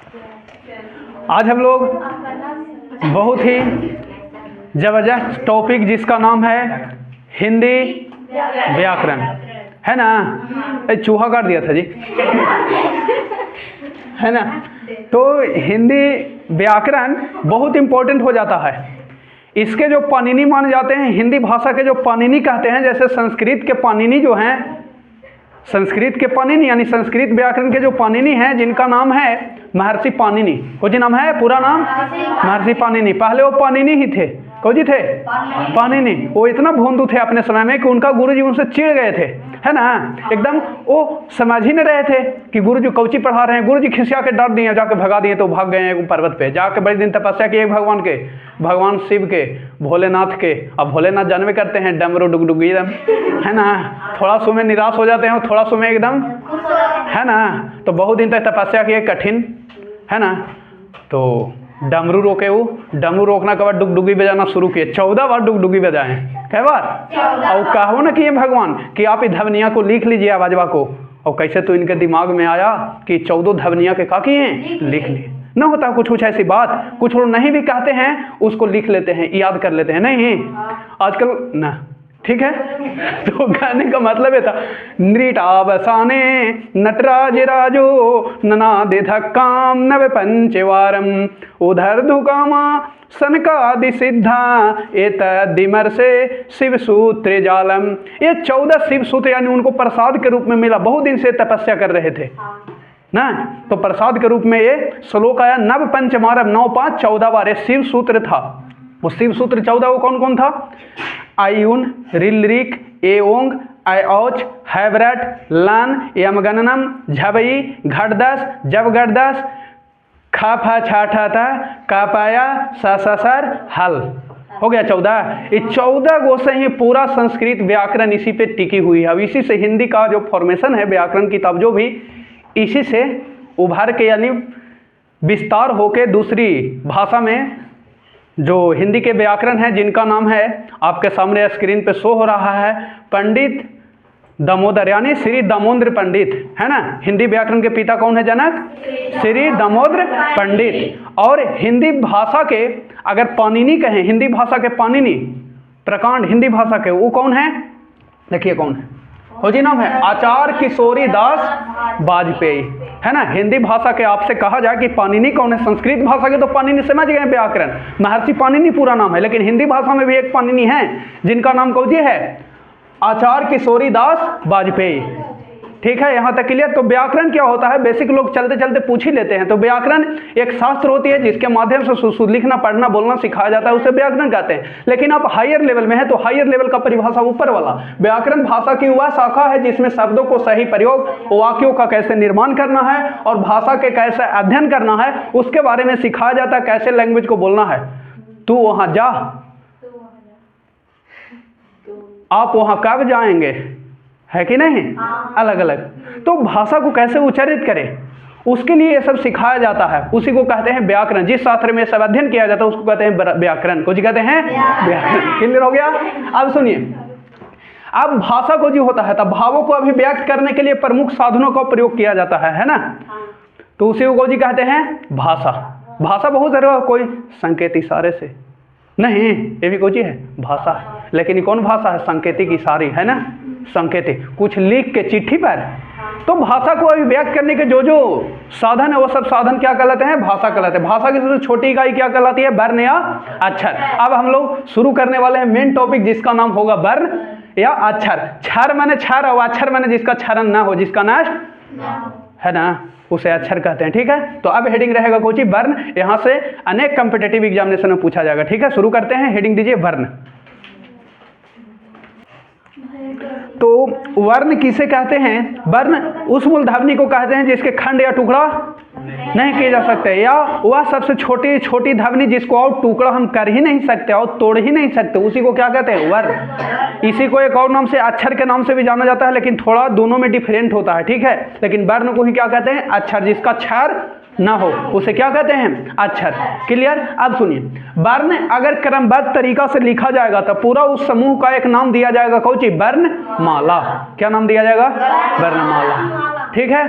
आज हम लोग बहुत ही ज़बरदस्त टॉपिक जिसका नाम है हिंदी व्याकरण, है ना। चूहा काट दिया था जी, है ना। तो हिंदी व्याकरण बहुत इम्पोर्टेंट हो जाता है। इसके जो पाणिनि माने जाते हैं, हिंदी भाषा के जो पाणिनि कहते हैं, जैसे संस्कृत के पाणिनि जो हैं, संस्कृत के पाणिनि यानी संस्कृत व्याकरण के जो पाणिनि हैं, जिनका नाम है महर्षि पाणिनि। कौन जी नाम है, पूरा नाम महर्षि पाणिनि। पहले वो पाणिनि ही थे, कौन जी थे, पाणिनि। वो इतना भोंदू थे अपने समय में कि उनका गुरुजी उनसे चिढ़ गए थे, है ना। एकदम वो समझ ही नहीं रहे थे कि गुरुजी कौची पढ़ा रहे हैं। गुरुजी खिसिया के डांट दिए, जाके भगा दिए, तो भाग गए एक पर्वत पे जाके बड़े दिन तपस्या किए भगवान के, भगवान शिव के, भोलेनाथ के। अब भोलेनाथ जानवे करते हैं डमरू डुगडुगी एकदम, है ना। थोड़ा समय निराश हो जाते हैं, थोड़ा समय एकदम, है ना। तो बहुत दिन तक तपस्या किए, कठिन, है ना। तो डमरू रोके, वो डमरू रोकना के बाद डुगडुगी बजाना शुरू किए। 14 बार डुगडुगी बजाए। कै बार? और कहो ना कि ये भगवान कि आप इस ध्वनिया को लिख लीजिए, आवाजवा को। और कैसे तो इनके दिमाग में आया कि 14 ध्वनिया के का किए, लिख लिए। न होता कुछ ऐसी बात, कुछ लोग नहीं भी कहते हैं उसको लिख लेते हैं, याद कर लेते हैं। नहीं आजकल ना, ठीक है। तो कहने का मतलब ये था, नृटावसाने नटराज राजो ननादि धक्काम नव पंचवारम उधर धुकामा सनकादि सिद्धा एतदिमर से शिव सूत्र जालम। ये 14 शिव सूत्र यानी उनको प्रसाद के रूप में मिला। बहुत दिन से तपस्या कर रहे थे ना, तो प्रसाद के रूप में ये श्लोक आया। नव पंचवारम, 9 5 14 बार ये शिव सूत्र था। वो शिव सूत्र 14 वो कौन कौन था? आयुन, रिलरिक, एओंग, आयोच, हैवरट, लन, यमगणनम, झबई, घटदस, जबगढ़दस, खाफा छाठा कापाया ससर हल। हो गया 14। ये 14 गो से ही पूरा संस्कृत व्याकरण इसी पे टिकी हुई है। अब इसी से हिंदी का जो फॉर्मेशन है व्याकरण की, तब जो भी इसी से उभर के यानी विस्तार होके दूसरी भाषा में जो हिंदी के व्याकरण है, जिनका नाम है आपके सामने स्क्रीन पे शो हो रहा है, पंडित दामोदर यानी श्री दामोदर पंडित, है ना। हिंदी व्याकरण के पिता कौन है? जनक श्री दामोदर पंडित। और हिंदी भाषा के अगर पाणिनि कहें, हिंदी भाषा के पाणिनि प्रकांड हिंदी भाषा के, वो कौन है? देखिए कौन है, हो जी नाम है आचार्य किशोरी दास वाजपेयी, है ना। हिंदी भाषा के आपसे कहा जाए कि पाणिनि कौन है, संस्कृत भाषा के तो पाणिनि समझ गए व्याकरण, महर्षि पाणिनि पूरा नाम है। लेकिन हिंदी भाषा में भी एक पाणिनि है जिनका नाम कौन जी है? आचार्य किशोरी दास वाजपेयी। ठीक है, यहाँ तक क्लियर। तो व्याकरण क्या होता है, बेसिक लोग चलते चलते पूछ ही लेते हैं। तो व्याकरण एक शास्त्र होती है जिसके माध्यम से लिखना पढ़ना बोलना सिखाया जाता है, उसे व्याकरण कहते हैं। लेकिन आप हायर लेवल में है तो हायर लेवल का परिभाषा ऊपर वाला। व्याकरण भाषा की वह शाखा है जिसमें शब्दों को सही प्रयोग, वाक्यों का कैसे निर्माण करना है और भाषा के कैसे अध्ययन करना है उसके बारे में सिखाया जाता है, कैसे लैंग्वेज को बोलना है। तू वहां जा, आप वहां कब जाएंगे, है कि नहीं, अलग अलग। तो भाषा को कैसे उच्चारित करें उसके लिए ये सब सिखाया जाता है, उसी को कहते हैं व्याकरण। जिस शास्त्र में सब अध्ययन किया जाता है उसको कहते हैं व्याकरण। कुछ कहते हैं व्याकरण। क्लियर हो गया? अब सुनिए, अब भाषा को जो होता है तब भावों को अभिव्यक्त करने के लिए प्रमुख साधनों का प्रयोग किया जाता है ना। तो उसी को जी कहते हैं भाषा। भाषा बहुत जरूर, कोई संकेत इशारे से नहीं, ये भी कोई चीज है भाषा। लेकिन ये कौन भाषा है? संकेतिक इशारे, है ना, संकेतिक, कुछ लिख के चिट्ठी पर। तो भाषा को अभिव्यक्त करने के जो जो साधन है वो सब साधन क्या कहलाते हैं? भाषा कहलाते हैं। भाषा की सबसे छोटी इकाई क्या कहलाती है? वर्ण या अक्षर। अब हम लोग शुरू करने वाले हैं मेन टॉपिक जिसका नाम होगा वर्ण या अक्षर। क्षर माने क्षर और अक्षर माने जिसका क्षरण ना हो, जिसका नाश, है ना, उसे अक्षर कहते हैं। ठीक है, तो अब हेडिंग रहेगा कोची वर्ण। यहाँ से अनेक कॉम्पिटिटिव एग्जामिनेशन में पूछा जाएगा। ठीक है, शुरू करते हैं। हेडिंग दीजिए वर्ण। तो वर्ण किसे कहते हैं? वर्ण उस मूलध्वनि को कहते हैं जिसके खंड या टुकड़ा नहीं किए जा सकते, या वह सबसे छोटी छोटी ध्वनि जिसको और टुकड़ा हम कर ही नहीं सकते और तोड़ ही नहीं सकते, उसी को क्या कहते हैं? वर्ण। इसी को एक और नाम से अक्षर के नाम से भी जाना जाता है, लेकिन थोड़ा दोनों में डिफरेंट होता है। ठीक है, लेकिन वर्ण को ही क्या कहते हैं? अक्षर। जिसका क्षर ना हो उसे क्या कहते हैं? अक्षर। क्लियर? अब सुनिए, वर्ण अगर क्रमबद्ध तरीका से लिखा जाएगा तो पूरा उस समूह का एक नाम दिया जाएगा, कौन सी? वर्णमाला। क्या नाम दिया जाएगा? वर्णमाला। ठीक है,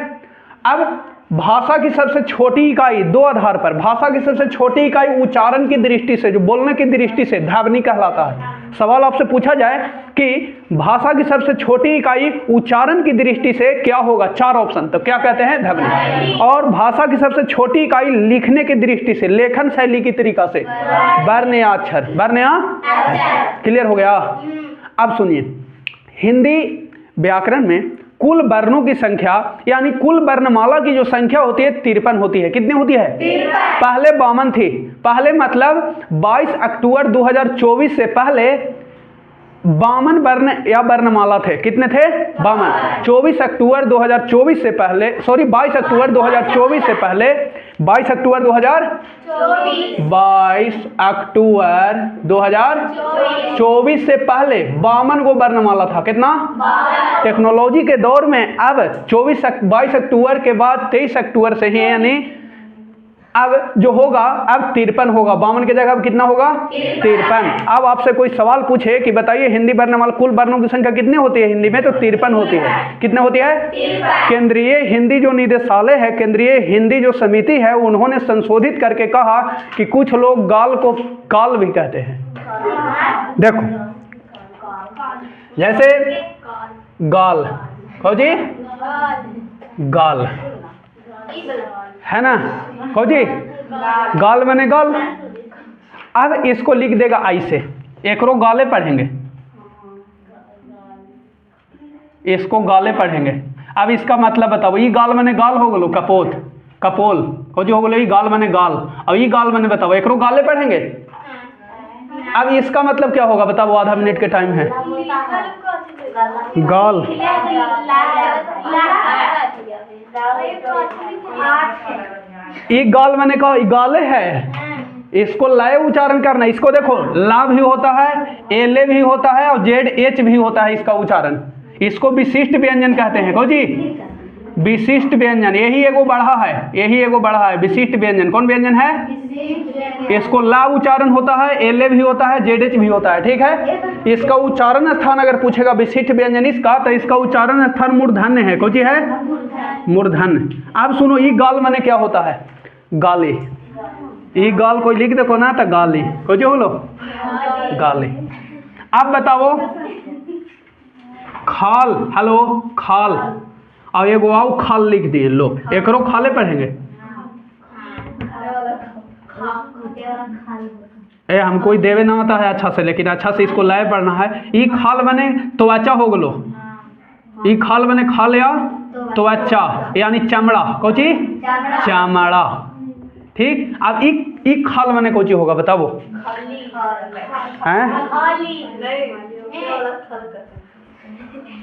अब भाषा की सबसे छोटी इकाई, दो आधार पर, भाषा की सबसे छोटी इकाई उच्चारण की दृष्टि से, जो बोलने की दृष्टि से, ध्वनि कहलाता है। सवाल आपसे पूछा जाए कि भाषा की सबसे छोटी इकाई उच्चारण की दृष्टि से क्या होगा, 4 ऑप्शन, तो क्या कहते हैं, ध्वनि। और भाषा की सबसे छोटी इकाई लिखने की दृष्टि से, लेखन शैली की तरीका से, वर्ण या अक्षर, वर्ण या क्लियर हो गया। अब सुनिए, हिंदी व्याकरण में कुल वर्णों की संख्या यानी कुल वर्णमाला की जो संख्या होती है 53 होती है। कितनी होती है? 53। पहले 52 थी। पहले मतलब 22 अक्टूबर 2024 से पहले 52 वर्ण या वर्णमाला थे। कितने थे? 52। 24 अक्टूबर 2024 से पहले, सॉरी 22 अक्टूबर 2024 से पहले, 22 अक्टूबर 2024 से पहले 52 को वर्णमाला था। कितना? टेक्नोलॉजी के दौर में अब 22 अक्टूबर के बाद 23 अक्टूबर से ही, यानी अब जो होगा अब 53 होगा। 52 की जगह अब कितना होगा? 53। अब आपसे कोई सवाल पूछे कि बताइए हिंदी वर्णमाला कुल वर्णों की संख्या कितनी होती है हिंदी में, तो 53 होती है। कितने होती है? 53। केंद्रीय हिंदी जो निदेशालय है, केंद्रीय हिंदी जो समिति है, उन्होंने संशोधित करके कहा कि कुछ लोग गाल को काल भी कहते हैं। देखो जैसे गाल, कहो जी गाल है ना, कहो जी गाल बने गाल। अब इसको लिख देगा आई से, एकरो गाले पढ़ेंगे, इसको गाले पढ़ेंगे। अब इसका मतलब बताओ, ये गाल बने गाल हो गलो, कपोत कपोल, कहो जी हो गलो, ये गाल बने गाल। अब ये गाल बने बताओ, एकरो गाले पढ़ेंगे। अब इसका मतलब क्या होगा बताओ, आधा मिनट के टाइम है। गाल ये गाल मैंने कहा गाले है, इसको लय उच्चारण करना। इसको देखो ला भी होता है, एले भी होता है और जेड एच भी होता है इसका उच्चारण। इसको विशिष्ट व्यंजन कहते हैं। कहो जी विशिष्ट व्यंजन, यही एगो बढ़ा है, यही एगो बढ़ा है विशिष्ट व्यंजन। कौन व्यंजन है? इसको ला उच्चारण होता है, एले भी होता है, जेड एच भी होता है। ठीक है, इसका उच्चारण स्थान अगर पूछेगा विशिष्ट व्यंजन इसका, तो इसका उच्चारण स्थान मूर्धन्य है। कौन सी है? मूर्धन्य। अब सुनो, ये गाल माने क्या होता है? गाली। ये गाल कोई लिख देखो ना तो गाली, कोई जो बोलो गाली। अब बताओ खाल, हेलो खाल, और एगो आओ खाल लिख दिए, लो एकरो खाले पढ़ेंगे। हमको देवे ना आता है अच्छा से, लेकिन अच्छा से इसको लाए पढ़ना है। ई खाल बने तो अच्छा हो गलो, ई खाल बने खाल या तो अच्छा यानी चमड़ा, कोची चमड़ा। ठीक, अब ई खाल बने कोची होगा बताओ हैं,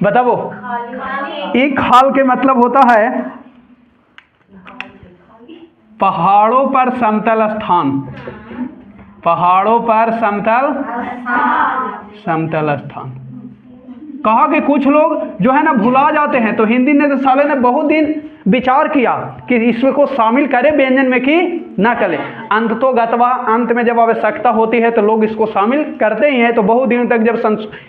बताओ। ई खाल के मतलब होता है पहाड़ों पर समतल स्थान, पहाड़ों पर समतल स्थान। कहा कि कुछ लोग जो है ना भुला जाते हैं, तो हिंदी निदेशालय ने बहुत दिन विचार किया कि इसको शामिल करें व्यंजन में कि ना करें। अंत तो गतवा, अंत में जब आवश्यकता होती है तो लोग इसको शामिल करते ही हैं। तो बहुत दिनों तक जब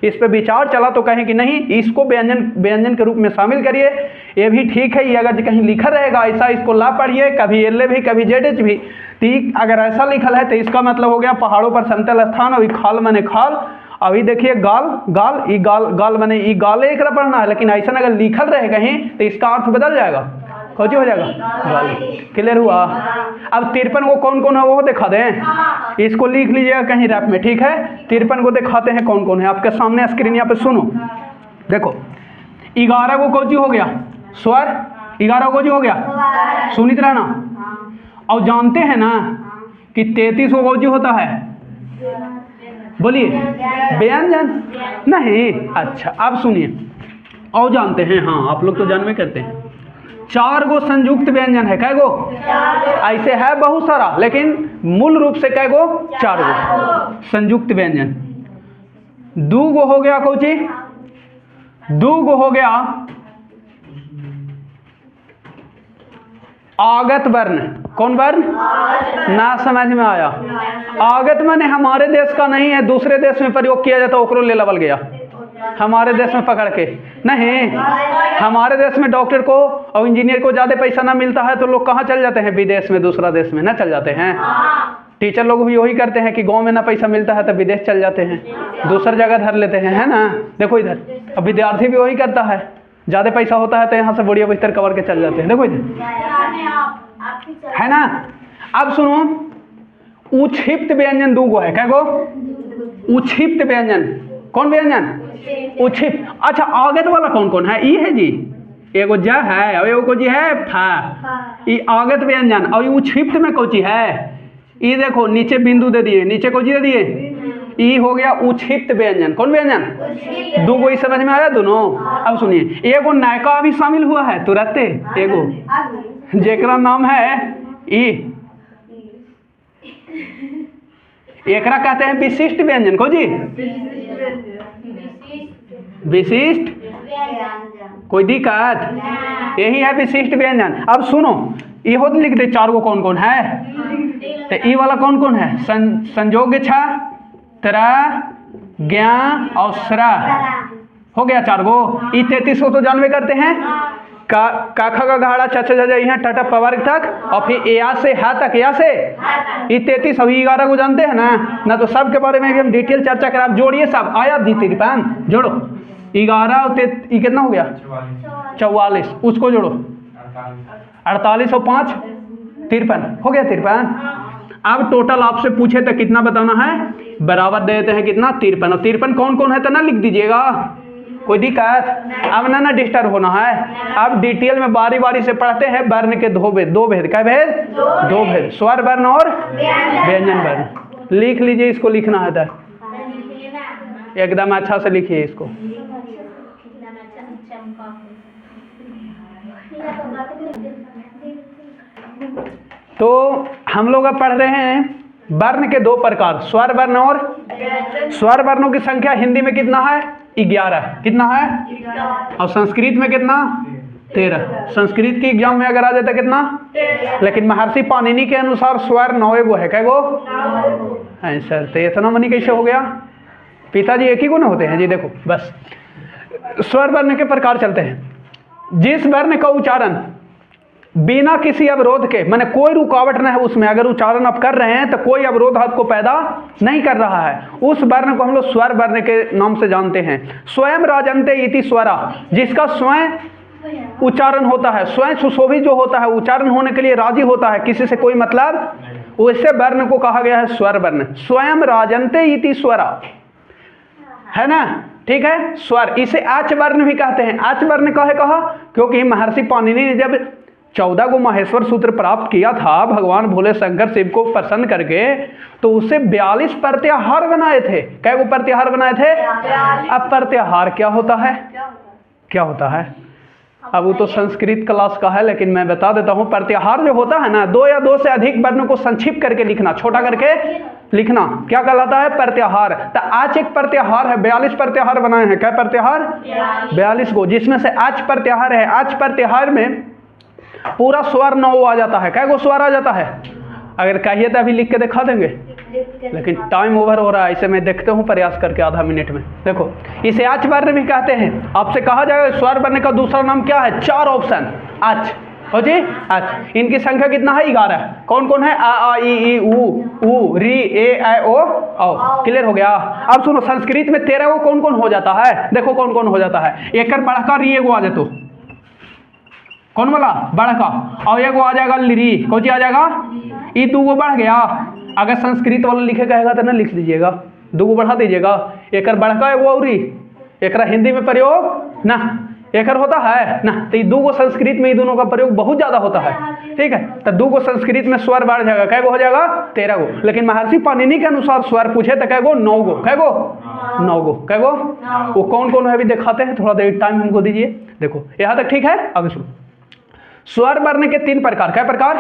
इस पे विचार चला तो कहें कि नहीं, इसको व्यंजन के रूप में शामिल करिए, ये भी ठीक है। ये अगर कहीं लिखा रहेगा ऐसा, इसको ला पढ़िए, कभी एल भी कभी जेड एच भी, ठीक अगर ऐसा लिखल है तो इसका मतलब हो गया पहाड़ों पर समतल स्थान। और खाल माने खाल। अभी देखिए गाल गाल, ई गाल माने ई गाले एक पढ़ना है, लेकिन ऐसा अगर लिखल रहे कहीं तो इसका अर्थ बदल जाएगा, कौन हो जाएगा गाल। क्लियर हुआ? अब 53 को कौन कौन है वो दिखा दें, इसको लिख लीजिएगा कहीं रैप में। ठीक है, 53 को दिखाते हैं कौन कौन है आपके सामने स्क्रीन यहाँ पे। सुनो देखो, 11 को कौन हो गया स्वर, 11 को हो गया सुनित रहना। और जानते हैं ना कि 33 को कौन होता है, बोलिए व्यंजन नहीं। अच्छा अब सुनिए, और जानते हैं, हाँ आप लोग तो जानवे करते हैं, 4 गो संयुक्त व्यंजन है। कै गो? ऐसे है बहुत सारा, लेकिन मूल रूप से कै गो? 4 गो संयुक्त व्यंजन। 2 गो हो गया कौची, 2 गो हो गया आगत वर्ण। कौन वर्ण? ना समझ में आया? आगत माने हमारे देश का नहीं है, दूसरे देश में प्रयोग किया जाता है, ओकरो ले लेवल गया। हमारे देश में पकड़ के नहीं, हमारे देश में डॉक्टर को और इंजीनियर को ज़्यादा पैसा ना मिलता है तो लोग कहाँ चल जाते हैं, विदेश में, दूसरा देश में ना चल जाते हैं। टीचर लोग भी वही करते हैं कि गांव में ना पैसा मिलता है तो विदेश चल जाते हैं, दूसर जगह धर लेते हैं, है ना। देखो इधर, अब विद्यार्थी भी वही करता है, ज़्यादा पैसा होता है तो यहाँ से बढ़िया बिस्तर कवर के चल जाते हैं। देखो इधर, है ना। अब सुनो, उक्षिप्त व्यंजन दो गो है, क्या गो? उक्षिप्त व्यंजन, कौन व्यंजन? उक्षिप्त। अच्छा, आगत वाला कौन कौन है? ये है जी, एगो ज है और एगो जी है फ, ये आगत व्यंजन। और ये उक्षिप्त में कौन चीज है? ये देखो नीचे बिंदु दे दिए, नीचे कौन दे दिए? ये हो गया उक्षिप्त व्यंजन। कौन व्यंजन? दो गो समझ में आया दोनों। अब सुनिए, एगो नायका भी शामिल हुआ है तुरंत, एगो जेकरा नाम है ई, एकरा कहते हैं विशिष्ट व्यंजन। को जी? विशिष्ट, कोई दिक्कत? यही है विशिष्ट व्यंजन। अब सुनो, ये लिख दे चार गो कौन कौन है। तो ई वाला कौन कौन है? संजोग छ, त्रा, ज्ञा और स्रा, हो गया चार गो। ई 33 को तो जानवे करते हैं, का खा का घाड़ा च छ यहाँ टाटा पवार तक, और फिर या से हा तक, या से ये 33, अभी 11 को जानते हैं ना तो सब के बारे में भी हम डिटेल चर्चा करें। आप जोड़िए सब, आया दी 53 जोड़ो, 11 और ये कितना हो गया? 44, उसको जोड़ो, 48 और 5 53, हो गया 53। अब टोटल आपसे पूछे तो कितना बताना है? बराबर दे देते हैं कितना? 53। और 53 कौन कौन है तो ना लिख दीजिएगा, कोई दिक्कत? अब ना डिस्टर्ब होना है। अब डिटेल में बारी बारी से पढ़ते हैं। वर्ण के दो भेद, क्या भेद? दो भेद, स्वर वर्ण और व्यंजन वर्ण। लिख लीजिए, इसको लिखना है तो एकदम अच्छा से लिखिए इसको। तो हम लोग अब पढ़ रहे हैं वर्ण के दो प्रकार, स्वर वर्ण और स्वर वर्णों की संख्या हिंदी में कितना है? 11। कितना है? और संस्कृत में कितना? 13। संस्कृत की एग्जाम में अगर आ जाता कितना? लेकिन महर्षि पाणिनि के अनुसार स्वर 9 गो है। क्या गो? सर तो इतना मनी कैसे हो गया? पिताजी एक ही को ना होते हैं जी। देखो बस, स्वर वर्ण के प्रकार चलते हैं। जिस वर्ण का उच्चारण बिना किसी अवरोध के, माने कोई रुकावट न है उसमें, अगर उच्चारण आप कर रहे हैं तो कोई अवरोध आपको पैदा नहीं कर रहा है, उस वर्ण को हम लोग स्वर वर्ण के नाम से जानते हैं। स्वयं राजन्ते इति स्वरा, जिसका स्वयं उच्चारण होता है, स्वयं सुशोभित जो होता है, उच्चारण होने के लिए राजी होता है, किसी से कोई मतलब, वैसे वर्ण को कहा गया है स्वर वर्ण। स्वयं राजन्ते इति स्वरा, है ना, ठीक है। स्वर, इसे आच वर्ण भी कहते हैं। आच वर्ण कहा क्योंकि महर्षि पाणिनि ने जब 14 को माहेश्वर सूत्र प्राप्त किया था भगवान भोले शंकर शिव को प्रसन्न करके, तो उससे 42 प्रत्याहार बनाए थे। कै गो प्रत्याहार बनाए थे? अब प्रत्याहार क्या होता है? क्या होता है? अब वो तो संस्कृत क्लास का है, लेकिन मैं बता देता हूँ। प्रत्याहार जो होता है ना, 2 या 2 से अधिक वर्णों को संक्षिप्त करके लिखना, छोटा करके लिखना, क्या कहलाता है? प्रत्याहार। तो आज एक प्रत्याहार है, 42 प्रत्याहार बनाए हैं। क्या प्रत्याहार? 42 को, जिसमें से आज प्रत्याहार है। आज प्रत्याहार में पूरा स्वर 9 आ जाता है। क्या गो स्वर आ जाता है? अगर कहिए तो अभी लिख के दिखा देंगे, लेकिन टाइम ओवर हो रहा है, इसे मैं देखते हूँ प्रयास करके आधा मिनट में। देखो, इसे आच वर्ण भी कहते हैं। आपसे कहा जाएगा स्वर वर्ण का दूसरा नाम क्या है? 4 ऑप्शन आच, हो जी आच। इनकी संख्या कितना है? 11। कौन कौन है? आ ई उ री ए ऐ ओ औ। क्लियर हो गया? अब सुनो, संस्कृत में 13 वो कौन कौन हो जाता है? देखो कौन कौन हो जाता है। एक बड़का री एगो आ जातो, कौन वाला? बड़का। और एगो आ जाएगा ली, कौन सी आ जाएगा? ये 2 गो बढ़ गया। अगर संस्कृत वाला लिखे कहेगा तो ना लिख दीजिएगा, 2 गो बढ़ा दीजिएगा। एक बड़का एगो और एक हिंदी में प्रयोग ना एक होता है ना, तो ये 2 गो संस्कृत में, ये दोनों का प्रयोग बहुत ज्यादा होता है। ठीक है, तो 2 गो संस्कृत में स्वर बढ़ जाएगा। कै गो हो जाएगा? 13 गो। लेकिन महर्षि पाणिनि के अनुसार स्वर पूछे तो कै गो? 9 गो। कै गो? 9 गो। कै गो? वो कौन कौन है अभी दिखाते हैं, थोड़ा देर टाइम हमको दीजिए। देखो यहाँ तक ठीक है, आगे सुनो। स्वर वर्ण के 3 प्रकार। क्या प्रकार?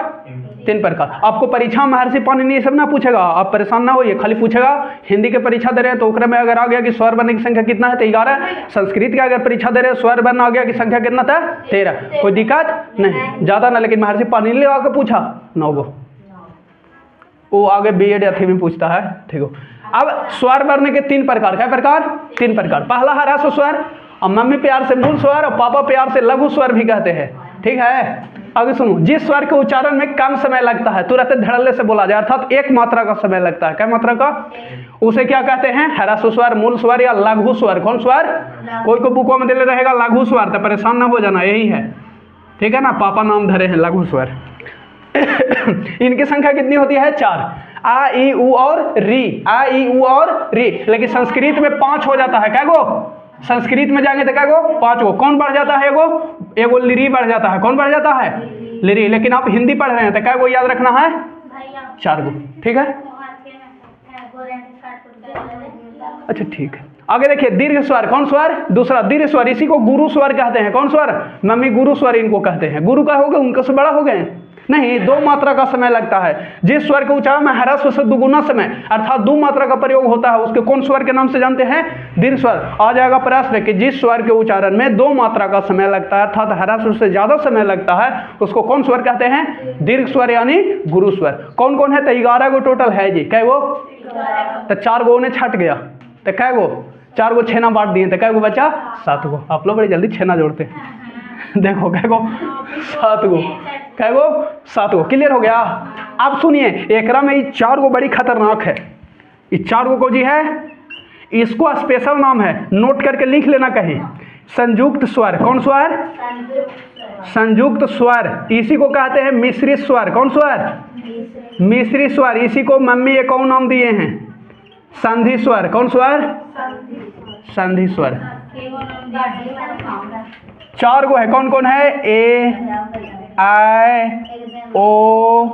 3 प्रकार। आपको परीक्षा महर्षि पाणिनि ये सब ना पूछेगा, आप परेशान ना होइए। खाली पूछेगा हिंदी के परीक्षा दे रहे हैं तो ओकरे में अगर आ गया कि स्वर वर्ण की संख्या कितना है तो 11। संस्कृत का अगर परीक्षा दे रहे हैं, स्वर वर्ण आ गया कि संख्या कितना था? 13। कोई दिक्कत नहीं, ज्यादा ना। लेकिन महर्षि पाणिनि आके पूछा 9 गो, वो आगे बीएड अथी में पूछता है। ठीक हो, अब स्वर वर्ण के 3 प्रकार, क्या प्रकार? 3 प्रकार। पहला ह्रस्व स्वर, और मम्मी प्यार से मूल स्वर, और पापा प्यार से लघु स्वर भी कहते हैं, ठीक है। आगे सुनो, जिस स्वर के उच्चारण में कम समय लगता है, तुरंत धड़ल्ले से बोला जाए, अर्थात एक मात्रा का समय लगता है, क्या मात्रा का? उसे क्या कहते हैं? ह्रस्व स्वर, मूल स्वर या लघु स्वर। कौन स्वर? कोई को बुकों में दे रहेगा लघु स्वर, तो परेशान ना हो जाना, यही है, ठीक है ना, पापा नाम धरे हैं लघु स्वर। इनकी संख्या कितनी होती है? 4। आ ई उ और री, आ ई उ और री, लेकिन संस्कृत में 5 हो जाता है। क्या गो? संस्कृत में जाएंगे तो क्या गो? 5 गो। कौन बढ़ जाता है? एगो लिरी बढ़ जाता है। कौन बढ़ जाता है? लिरी। लेकिन आप हिंदी पढ़ रहे हैं तो क्या गो याद रखना है? 4 गो, ठीक है। अच्छा ठीक है, आगे देखिए, दीर्घ स्वर। कौन स्वर? दूसरा दीर्घ स्वर, इसी को गुरु स्वर कहते हैं। कौन स्वर? मम्मी गुरु स्वर इनको कहते हैं। गुरु का हो गए, उनका से बड़ा हो गए नहीं, 2 मात्रा का समय लगता है। जिस स्वर के उच्चारण में ह्रस्व से दुगुना समय, अर्थात 2 मात्रा का प्रयोग होता है, उसके कौन स्वर के नाम से जानते हैं? दीर्घ स्वर। आ जाएगा प्रश्न कि जिस स्वर के उच्चारण में 2 मात्रा का समय लगता है, अर्थात ह्रस्व से ज्यादा समय लगता है, उसको कौन स्वर कहते हैं? दीर्घ स्वर यानी गुरु स्वर। कौन कौन है? तो 11 गो टोटल है जी। कै गो? तो 4 गो ने छट गया, तो कै गो? 4 गो छेना बांट दिए, तो कै गो बचा? 7 गो। आप लोग बड़ी जल्दी छेना जोड़ते हैं। देखो कै गो? 7 गो। कै गो? 7 गो। क्लियर हो गया? अब सुनिए, एकरा में ये 4 गो बड़ी खतरनाक है। ये 4 गो को जी है, इसको स्पेशल नाम है, नोट करके लिख लेना कहीं। संयुक्त स्वर। कौन स्वर? संयुक्त स्वर। इसी को कहते हैं मिश्रित स्वर। कौन स्वर? मिश्रित स्वर। इसी को मम्मी एक और नाम दिए हैं, संधि स्वर। कौन स्वर? संधि स्वर। 4 गो है। कौन कौन है? ए आई ओ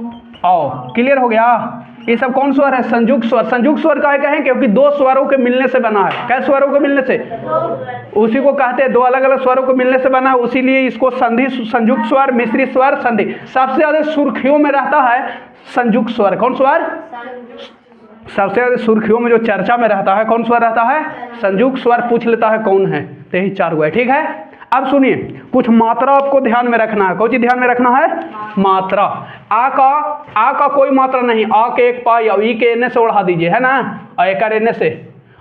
औ। क्लियर हो गया? ये सब कौन स्वर है? संयुक्त स्वर। संयुक्त स्वर काहे कहें? क्योंकि 2 स्वरों के मिलने से बना है। कै स्वरों के मिलने से? उसी को कहते हैं, 2 अलग अलग स्वरों को मिलने से बना है, उसीलिए इसको संधि, संयुक्त स्वर, मिश्रित स्वर, संधि। सबसे ज्यादा सुर्खियों में रहता है संयुक्त स्वर। कौन स्वर? सबसे ज्यादा सुर्खियों में जो चर्चा में रहता है, कौन स्वर रहता है? संयुक्त स्वर। पूछ लेता है कौन है, तो यही 4 गो है, ठीक है। अब सुनिए, कुछ मात्रा आपको ध्यान में रखना है। कौन चीज ध्यान में रखना है? मात्रा। आ का कोई मात्रा नहीं। आ के एक पाई, और ई के एने से उड़ा दीजिए, है ना, और एकर एने से,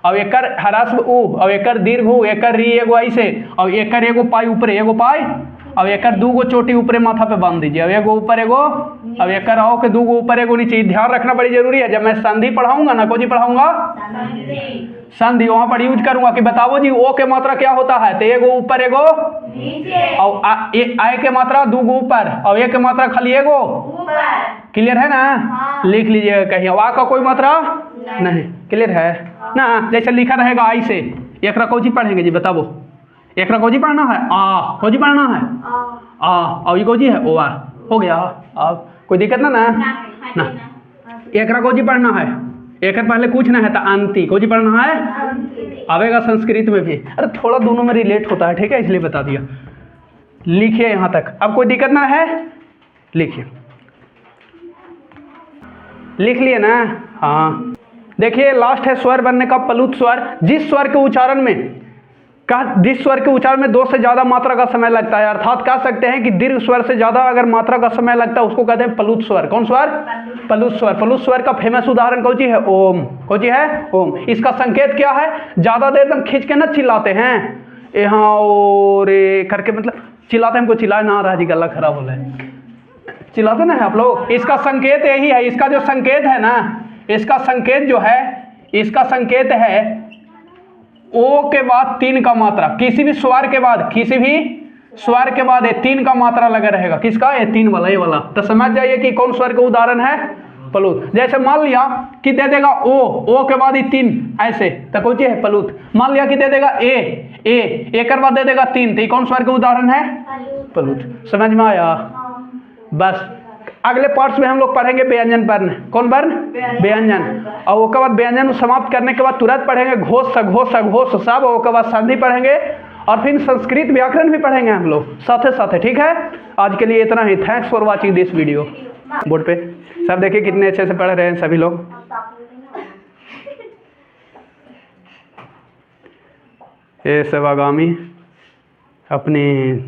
और एकर ह्रस्व उ, और एकर दीर्घ उ, एकर री एगो ऐसे, और एकर एगो पाई ऊपरे, एगो पाई, अब एकर 2 गो चोटी ऊपरे माथा पे बांध दीजिए। अब एगो ऊपर एगो, अब एकर आओ के 2 गो ऊपर एगो नीचे। ध्यान रखना बड़ी जरूरी है। जब मैं संधि पढ़ाऊंगा ना, कोई पढ़ाऊंगा संधि, वहां पर यूज करूंगा कि बताओ जी ओ के मात्रा क्या होता है, तो एगो ऊपर एगो और आय के मात्रा 2 गो ऊपर, और ए के मात्रा खाली एगो ऊपर। क्लियर है ना? लिख लीजिएगा कहीं। आ का कोई मात्रा नहीं। क्लियर है ना? जैसे लिखा रहेगा आई से, एक रकोजी पढ़ेंगे जी, बताओ एक रकोजी पढ़ना है, आ कोजी पढ़ना है, आ और ये कोजी है, ओ आ। हो गया। अब कोई दिक्कत ना। एक रकोजी पढ़ना है, एक पहले कुछ ना है तो अंति कोजी पढ़ना है, आवेगा संस्कृत में भी। अरे थोड़ा दोनों में रिलेट होता है, ठीक है, इसलिए बता दिया। लिखिए यहाँ तक। अब कोई दिक्कत ना है, लिखिए। लिख लिए ना? हाँ। देखिए लास्ट है स्वर बनने का प्लुत स्वर। जिस स्वर के उच्चारण में 2 से ज्यादा मात्रा का समय लगता है, अर्थात कह सकते हैं कि दीर्घ स्वर से ज्यादा अगर मात्रा का समय लगता है उसको कहते हैं प्लुत स्वर। कौन स्वर? प्लुत स्वर। प्लुत स्वर का फेमस उदाहरण कौन सी है? ओम। कौन सी है? ओम। इसका संकेत क्या है? ज्यादा देर तक खींच के ना चिल्लाते हैं, यहाँ और करके, मतलब चिल्लाते हैं, हमको चिल्लाए ना रहा जी, गला खराब हो रहा है, चिल्लाते ना है आप लोग। इसका संकेत यही है। इसका जो संकेत है ना, इसका संकेत जो है, इसका संकेत है ओ के बाद 3 का मात्रा। किसी भी स्वर के बाद, किसी भी स्वर के बाद 3 का मात्रा लगा रहेगा। किसका? ये 3 वाला, ये वाला। तो समझ जाइए कि कौन स्वर का उदाहरण है? प्लुत। जैसे मान लिया कि दे देगा ओ के बाद 3 ऐसे, तो कौन सी है? प्लुत। मान लिया कि दे देगा ए के बाद दे देगा 3, तो कौन स्वर का उदाहरण है? प्लुत। समझ में आया? बस अगले पार्ट्स में हम लोग पढ़ेंगे व्यंजन वर्ण। कौन वर्ण? व्यंजन। और उसके बाद व्यंजन समाप्त करने के बाद तुरंत पढ़ेंगे घोष, सघोष, अघोष सब, और उसके बाद संधि पढ़ेंगे, और फिर संस्कृत व्याकरण भी पढ़ेंगे हम लोग साथ। ठीक है, आज के लिए इतना ही। Thanks for watching this video. Board पे सब देखिए कितने अच्छे से पढ़ रहे हैं सभी लोग। ये सब आगामी अपनी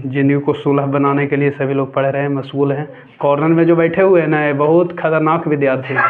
ज़िंदगी को सुलभ बनाने के लिए सभी लोग पढ़ रहे हैं, मशगूल हैं। कॉर्नर में जो बैठे हुए हैं ना, ये बहुत खतरनाक विद्यार्थी हैं।